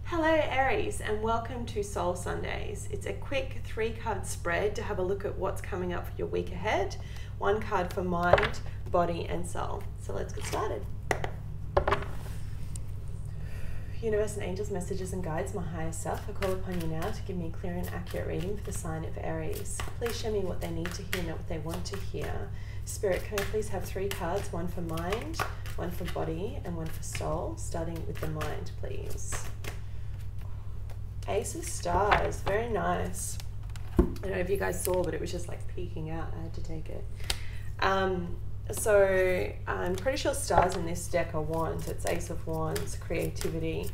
Hello Aries, and welcome to Soul Sundays. It's a quick 3-card spread to have a look at what's coming up for your week ahead. 1 card for mind, body and soul. So let's get started. Universe and angels, messages and guides, my higher self, I call upon you now to give me a clear and accurate reading for the sign of Aries. Please show me what they need to hear, not what they want to hear. Spirit, can I please have 3 cards, 1 for mind, 1 for body and 1 for soul, starting with the mind, please. Ace of Stars, very nice. I don't know if you guys saw, but it was just like peeking out. I had to take it. So I'm pretty sure stars in this deck are wands. It's Ace of Wands, creativity,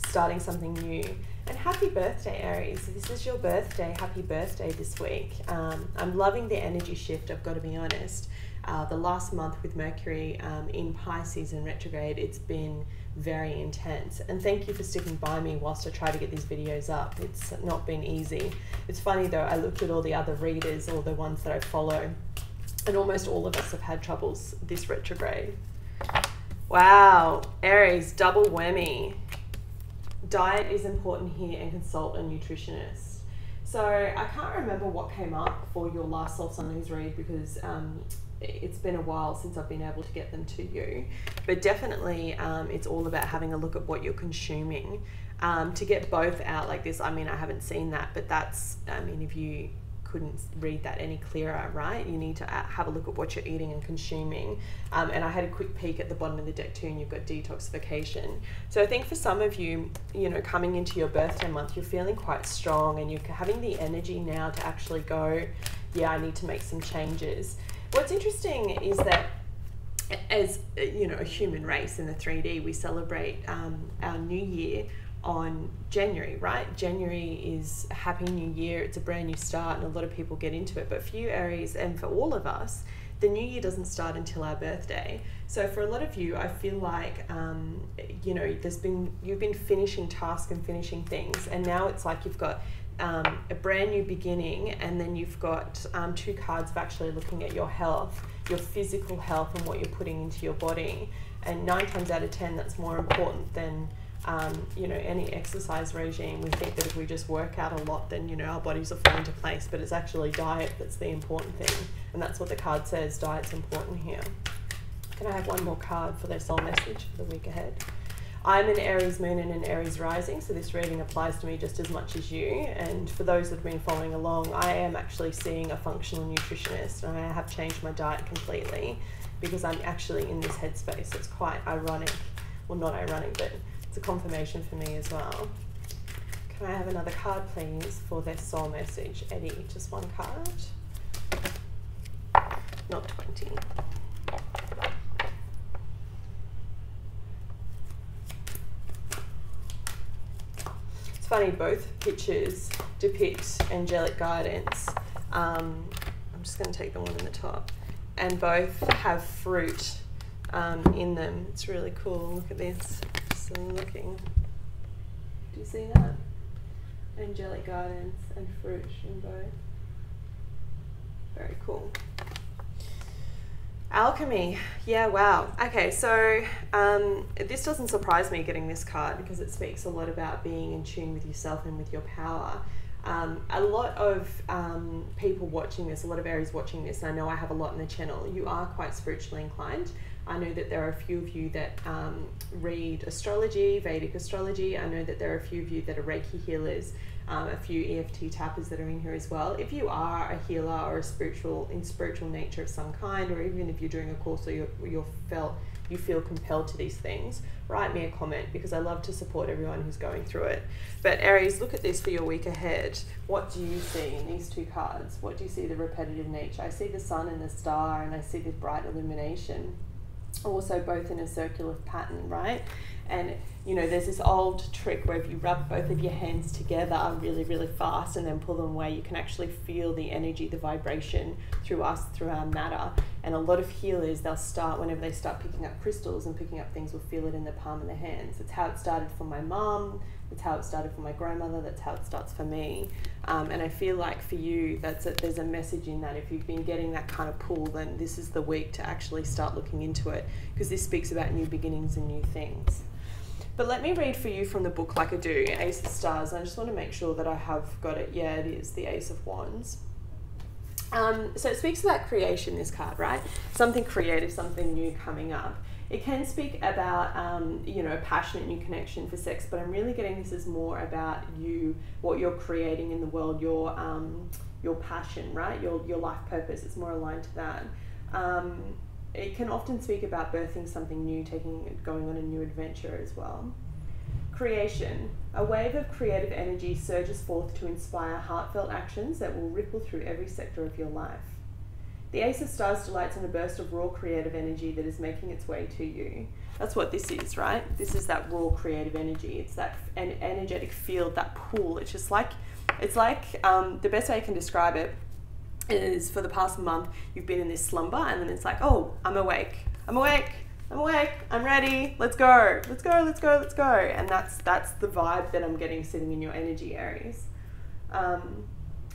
starting something new. And happy birthday, Aries. This is your birthday. Happy birthday this week. I'm loving the energy shift, I've got to be honest. The last month with Mercury in Pisces in retrograde, it's been very intense. And thank you for sticking by me whilst I try to get these videos up. It's not been easy. It's funny though, I looked at all the other readers, all the ones that I follow, and almost all of us have had troubles this retrograde. Wow, Aries, double whammy. Diet is important here and consult a nutritionist. So I can't remember what came up for your last Soul Sundays read because it's been a while since I've been able to get them to you. But definitely it's all about having a look at what you're consuming. To get both out like this, I mean, I haven't seen that, but that's, I mean, if you couldn't read that any clearer, right? You need to have a look at what you're eating and consuming. And I had a quick peek at the bottom of the deck too, and you've got detoxification. So I think for some of you, you know, coming into your birthday month, you're feeling quite strong and you're having the energy now to actually go, yeah, I need to make some changes. What's interesting is that as, you know, a human race in the 3D, we celebrate our new year on January, right? January is a happy new year, it's a brand new start, and a lot of people get into it. But for you Aries, and for all of us, the new year doesn't start until our birthday. So for a lot of you, I feel like you know, you've been finishing tasks and finishing things, and now it's like you've got a brand new beginning, and then you've got 2 cards of actually looking at your health, your physical health, and what you're putting into your body. And 9 times out of 10, that's more important than you know, any exercise regime. We think that if we just work out a lot, then, you know, our bodies will fall into place, but it's actually diet that's the important thing, and that's what the card says. Diet's important here. Can I have 1 more card for their soul message for the week ahead? I'm an Aries moon and an Aries rising, so this reading applies to me just as much as you. And for those that have been following along, I am actually seeing a functional nutritionist, and I have changed my diet completely because I'm actually in this headspace. It's quite ironic. Well, not ironic, but it's a confirmation for me as well. Can I have another card, please, for their soul message? Eddie, just 1 card. Not 20. It's funny, both pictures depict angelic guidance. I'm just going to take the one in the top. And both have fruit in them. It's really cool. Look at this. So looking. Do you see that? Angelic guidance and fruit in both. Very cool. Alchemy. Yeah, wow. Okay, so this doesn't surprise me getting this card because it speaks a lot about being in tune with yourself and with your power. A lot of people watching this, a lot of Aries watching this, and I know I have a lot in the channel, you are quite spiritually inclined. I know that there are a few of you that read astrology, Vedic astrology. I know that there are a few of you that are Reiki healers, a few EFT tappers that are in here as well. If you are a healer or a spiritual nature of some kind, or even if you're doing a course or you feel compelled to these things, write me a comment because I love to support everyone who's going through it. But Aries, look at this for your week ahead. What do you see in these 2 cards? What do you see the repetitive nature? I see the sun and the star, and I see this bright illumination. Also both in a circular pattern, right? And you know, there's this old trick where if you rub both of your hands together really, really fast and then pull them away, you can actually feel the energy, the vibration through our matter. And a lot of healers, they'll start, whenever they start picking up crystals and picking up things, will feel it in the palm of their hands. It's how it started for my mom, it's how it started for my grandmother, that's how it starts for me. And I feel like for you, there's a message in that. If you've been getting that kind of pull, then this is the week to actually start looking into it, because this speaks about new beginnings and new things. But let me read for you from the book like I do, Ace of Stars. And I just want to make sure that I have got it. Yeah, it is the Ace of Wands. So it speaks about creation, this card, right? Something creative, something new coming up. It can speak about, you know, a passionate new connection for sex, but I'm really getting this as more about you, what you're creating in the world, your passion, right? Your life purpose. It's more aligned to that. It can often speak about birthing something new, going on a new adventure as well. Creation. A wave of creative energy surges forth to inspire heartfelt actions that will ripple through every sector of your life. The Ace of Stars delights in a burst of raw creative energy that is making its way to you. That's what this is, right? This is that raw creative energy. It's that an energetic field, that pool. It's just like, the best way I can describe it is for the past month, you've been in this slumber and then it's like, oh, I'm awake, I'm ready, let's go. And that's the vibe that I'm getting sitting in your energy, Aries.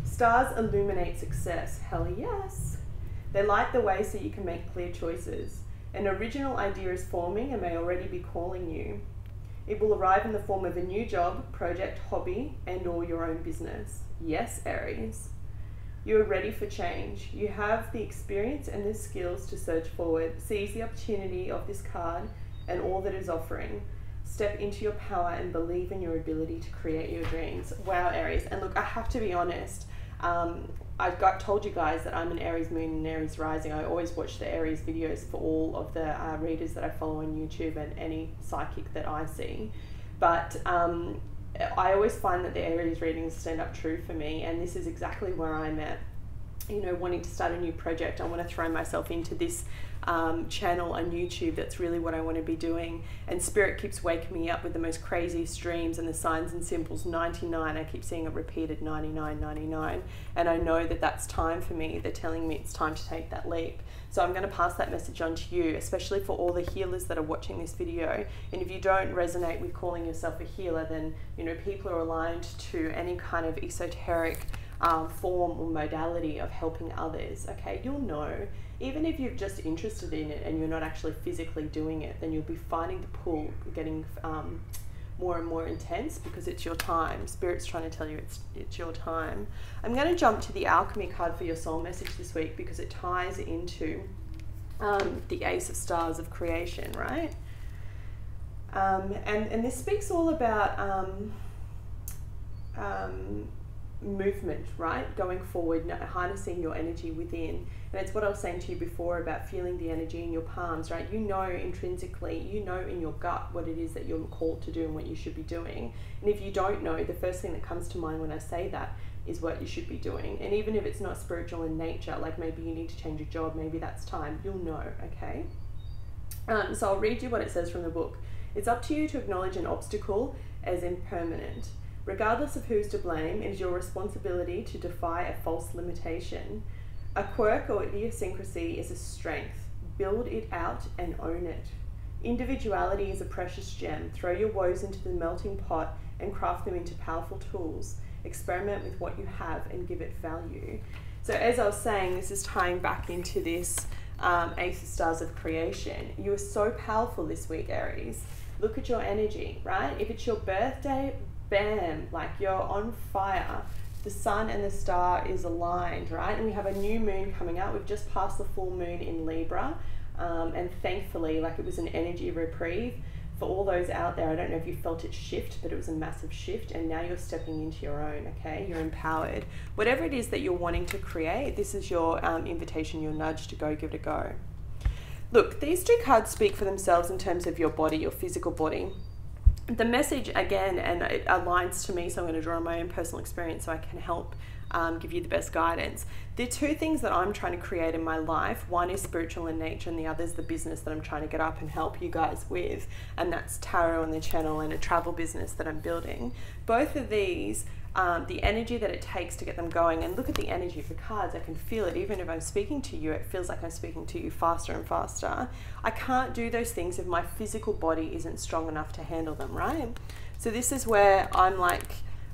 Stars illuminate success, hell yes. They light the way so you can make clear choices. An original idea is forming and may already be calling you. It will arrive in the form of a new job, project, hobby, and or your own business. Yes, Aries. You are ready for change. You have the experience and the skills to surge forward. Seize the opportunity of this card and all that is offering. Step into your power and believe in your ability to create your dreams. Wow, Aries. And look, I have to be honest. Told you guys that I'm an Aries moon and Aries rising. I always watch the Aries videos for all of the readers that I follow on YouTube and any psychic that I see. But I always find that the Aries readings stand up true for me, and this is exactly where I'm at. You know, wanting to start a new project. I want to throw myself into this channel on YouTube. That's really what I want to be doing. And Spirit keeps waking me up with the most craziest dreams and the signs and symbols. 99, I keep seeing it repeated, 99, 99. And I know that that's time for me. They're telling me it's time to take that leap. So I'm going to pass that message on to you, especially for all the healers that are watching this video. And if you don't resonate with calling yourself a healer, then, you know, people are aligned to any kind of esoteric form or modality of helping others. Okay, you'll know. Even if you're just interested in it and you're not actually physically doing it, then you'll be finding the pull getting more and more intense because it's your time. Spirit's trying to tell you it's your time. I'm going to jump to the Alchemy card for your soul message this week because it ties into the Ace of Stars of creation, right? And this speaks all about movement, right? Going forward, harnessing your energy within. And it's what I was saying to you before about feeling the energy in your palms, right? You know intrinsically, you know in your gut what it is that you're called to do and what you should be doing. And if you don't know, the first thing that comes to mind when I say that is what you should be doing. And even if it's not spiritual in nature, like maybe you need to change your job, maybe that's time, you'll know, okay? So I'll read you what it says from the book. It's up to you to acknowledge an obstacle as impermanent. Regardless of who's to blame, it is your responsibility to defy a false limitation. A quirk or idiosyncrasy is a strength. Build it out and own it. Individuality is a precious gem. Throw your woes into the melting pot and craft them into powerful tools. Experiment with what you have and give it value. So as I was saying, this is tying back into this Ace of Stars of creation. You are so powerful this week, Aries. Look at your energy, right? If it's your birthday, bam, like you're on fire. The sun and the star is aligned, right? And we have a new moon coming out. We've just passed the full moon in Libra. And thankfully, like it was an energy reprieve. For all those out there, I don't know if you felt it shift, but it was a massive shift. And now you're stepping into your own, okay? You're empowered. Whatever it is that you're wanting to create, this is your invitation, your nudge to go give it a go. Look, these two cards speak for themselves in terms of your body, your physical body. The message, again, and it aligns to me, so I'm going to draw on my own personal experience so I can help give you the best guidance. The two things that I'm trying to create in my life, one is spiritual in nature and the other is the business that I'm trying to get up and help you guys with, and that's tarot on the channel and a travel business that I'm building. Both of these, the energy that it takes to get them going, and look at the energy of the cards, I can feel it. Even if I'm speaking to you, it feels like I'm speaking to you faster and faster. I can't do those things if my physical body isn't strong enough to handle them, right? So this is where I'm like,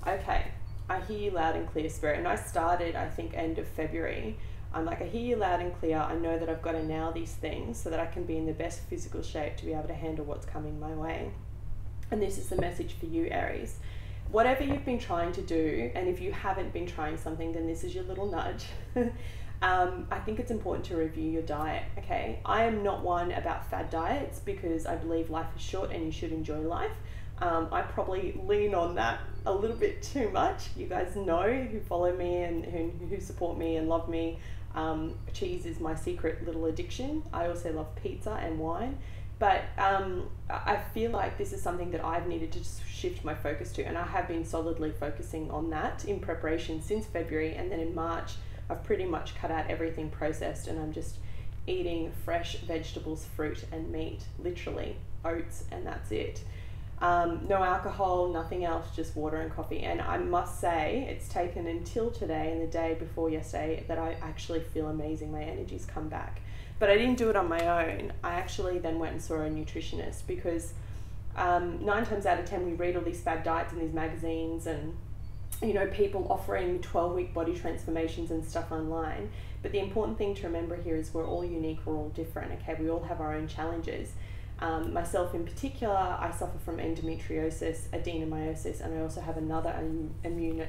okay, I hear you loud and clear, Spirit. And I started, I think, end of February. I'm like, I hear you loud and clear. I know that I've got to nail these things so that I can be in the best physical shape to be able to handle what's coming my way. And this is the message for you, Aries. Whatever you've been trying to do, and if you haven't been trying something, then this is your little nudge. I think it's important to review your diet, okay? I am not one about fad diets because I believe life is short and you should enjoy life. I probably lean on that a little bit too much. You guys know who follow me and who support me and love me. Cheese is my secret little addiction. I also love pizza and wine. But I feel like this is something that I've needed to shift my focus to, and I have been solidly focusing on that in preparation since February, and then in March I've pretty much cut out everything processed and I'm just eating fresh vegetables, fruit and meat, literally oats, and that's it. No alcohol, nothing else, just water and coffee. And I must say it's taken until today and the day before yesterday that I actually feel amazing. My energy's come back. But I didn't do it on my own. I actually then went and saw a nutritionist because 9 times out of 10 we read all these fad diets in these magazines and, you know, people offering 12-week body transformations and stuff online. But the important thing to remember here is we're all unique, we're all different, okay? We all have our own challenges. Myself in particular, I suffer from endometriosis, adenomyosis, and I also have another immune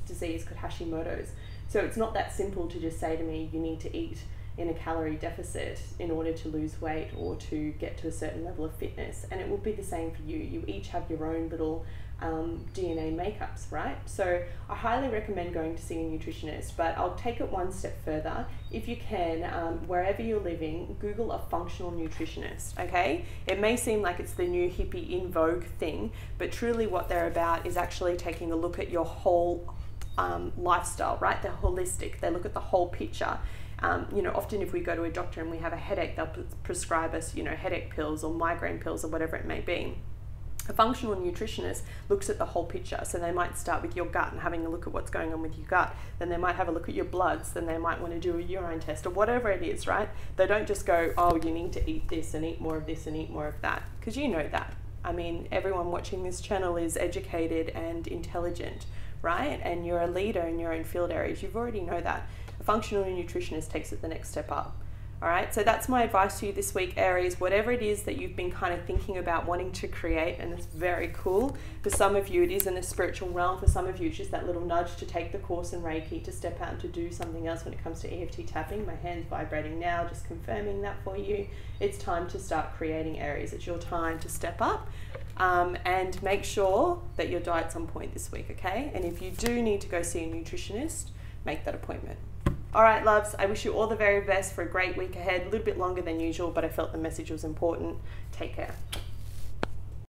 disease called Hashimoto's. So it's not that simple to just say to me, you need to eat in a calorie deficit in order to lose weight or to get to a certain level of fitness. And it will be the same for you. You each have your own little DNA makeups, right? So I highly recommend going to see a nutritionist, but I'll take it one step further. If you can, wherever you're living, Google a functional nutritionist, okay? It may seem like it's the new hippie in vogue thing, but truly what they're about is actually taking a look at your whole lifestyle, right? They're holistic. They look at the whole picture. You know, often if we go to a doctor and we have a headache, they'll prescribe us, you know, headache pills or migraine pills or whatever it may be. A functional nutritionist looks at the whole picture. So they might start with your gut and having a look at what's going on with your gut. Then they might have a look at your bloods. Then they might want to do a urine test or whatever it is, right? They don't just go, oh, you need to eat this and eat more of this and eat more of that. Because you know that. I mean, everyone watching this channel is educated and intelligent, right? And you're a leader in your own field areas. You've already know that. A functional nutritionist takes it the next step up. All right, so that's my advice to you this week, Aries. Whatever it is that you've been kind of thinking about wanting to create, and it's very cool. For some of you, it is in the spiritual realm. For some of you, it's just that little nudge to take the course in Reiki, to step out and to do something else when it comes to EFT tapping. My hand's vibrating now, just confirming that for you. It's time to start creating, Aries. It's your time to step up. And make sure that your diet's on point this week, okay? And if you do need to go see a nutritionist, make that appointment. All right, loves, I wish you all the very best for a great week ahead. A little bit longer than usual, but I felt the message was important. Take care.